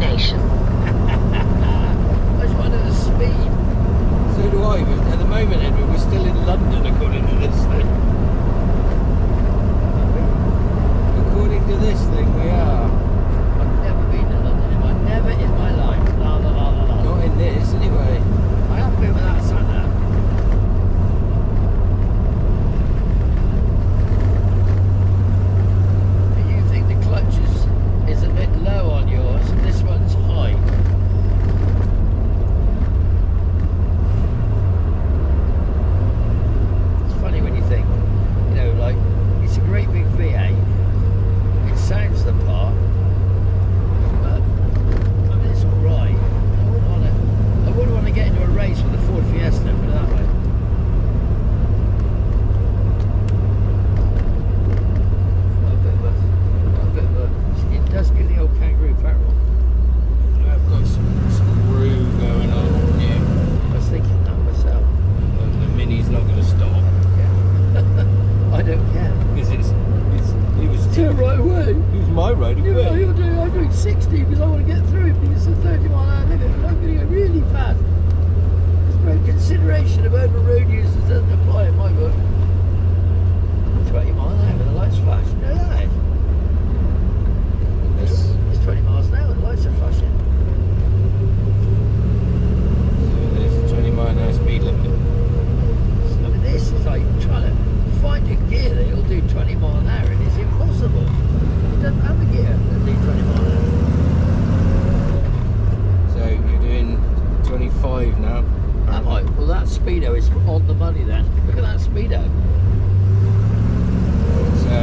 destination. I just want to know the speed. So do I, but at the moment, Edward, we're still in London according to this thing. According to this thing, we are. I've never been to London. Never in my life. La, la, la, la, la. Not in this, anyway. I haven't been without sat nav. You think the clutch is a bit low on yours, and this one's high. It's funny when you think, you know, like, it's a great big V8. It sounds the part, but I mean, it's all right. I wouldn't want to get into a race with a Ford Fiesta, put it that way. It does give the old kangaroo petrol. I've got some screw going on. Yeah. I was thinking that myself. The Mini's not going to stop. Yeah. I don't care. Because it was Turn right away. It was my road of way. I'm doing 60 because I want to get through it because it's a 30-mile-an-hour limit, but I'm going to go really fast. There's no consideration of over road users doesn't apply in my book. 20 miles an hour with the lights flash. You know that? It's 20 miles an hour and the lights are flashing. So there's a 20-mile-an-hour speed limit. I mean, this is like trying to find a gear that will do 20 miles an hour and it's impossible. It doesn't have a gear that'll do 20 miles an hour. So you're doing 25 now. Am I? Well, that Speedo is on the money then. Look at that Speedo. So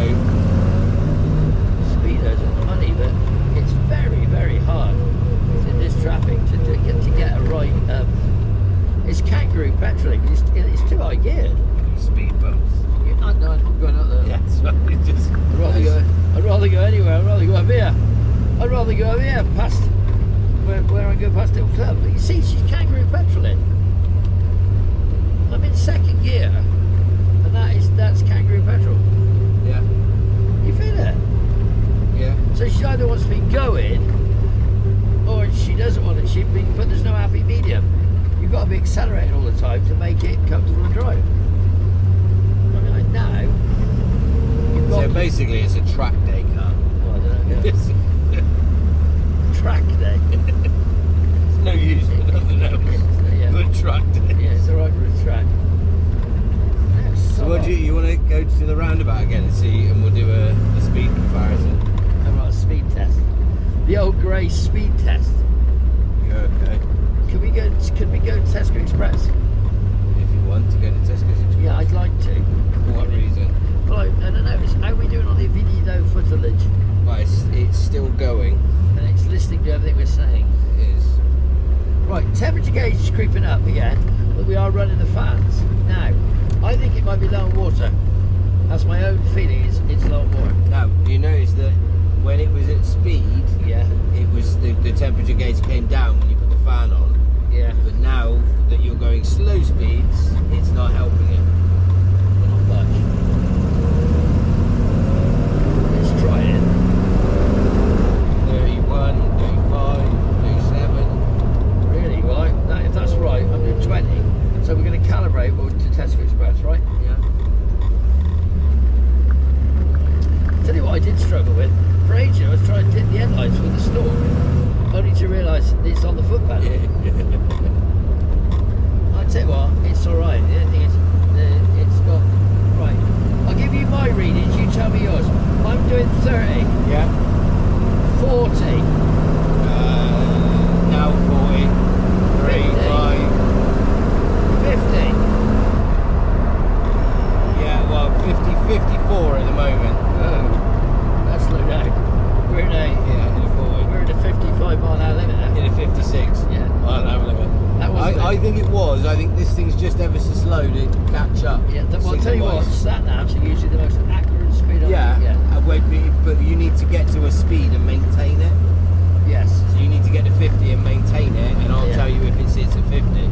Speedo's on the money, but it's very, very hard in this traffic to get a right. It's kangaroo petrolling. It's too high geared. speed bumps. I'm going up there. Yeah, so it just. I'd rather go anywhere. I'd rather go up here. I'd rather go up here past where I go past Little Club. But you see, she's kangaroo petrolling. I'm in second gear, and that's kangaroo petrol. Yeah. You feel it? Yeah. So she either wants to be going, or she doesn't want it. But there's no happy medium. You've got to be accelerating all the time to make it comfortable to drive. I mean, like now. You've got So basically, it's a track day car. Well, I don't know. Yeah. Track day. It's no use for nothing else. Yeah. But track day. Yeah, it's alright for a track. So what do you want to go to the roundabout again and see, and we'll do a speed comparison. Alright, a speed test. The old grey speed test. Yeah, okay. Could we go to Tesco Express? If you want to go to Tesco's Express. Yeah, I'd like to. For what reason? Well, I don't know. How are we doing on the video footage? Well, it's still going. And it's listening to everything we're saying. It is. Right, temperature gauge is creeping up again, but we are running the fans. Now, I think it might be low on water. That's my own feeling, it's low on water. Now, you notice that when it was at speed, Yeah. it was the temperature gauge came down when you put the fan on. Yeah. But now that you're going slow speeds, it's not helping it. Not much. Let's try it. 31, 35, 37. Really? Well, if that's right, I'm doing 20. So we're going to calibrate to Tesco Express, right? Yeah. Tell you what I did struggle with. For ages I was trying to dip the headlights with the stalk, only to realise it's on the foot pedal. I tell you what, it's alright. The only thing is, it's got... Right. I'll give you my readings, you tell me yours. I'm doing 30. Yeah. 40. Now 40. 3, 50. 5. 50. Yeah, well, 54 at the moment. Oh, that's slow down. We're in Yeah, in a 40. we're in a 55 mile an hour limit now. In a 56. Yeah. Well, no, limit. That was I think it was. I think this thing's just ever so slow to catch up. Yeah, well, I'll tell you what, signal-wise. sat navs are usually the most accurate speed on Yeah, yeah. but you need to get to a speed and maintain it. Yes. So you need to get to 50 and maintain it, and I'll Yeah. tell you if it sits at 50.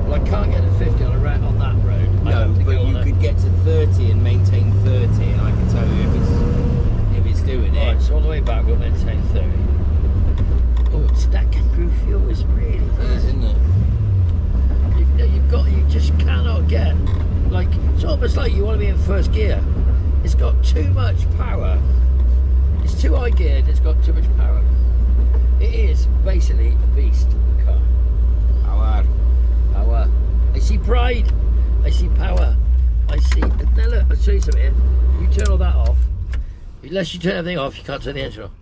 Well, I can't get to 50 on that road. I No, have to but go you on could get to 30 and maintain 30, and I can tell you if it's doing it. Right, so on the way back we'll maintain 30. almost like you want to be in first gear. It's got too much power. It's too high geared, it's got too much power. It is basically a beast car. Power. Power. I see pride. I see power. I see. Now look, I'll show you something here. You turn all that off. Unless you turn everything off, you can't turn the engine off.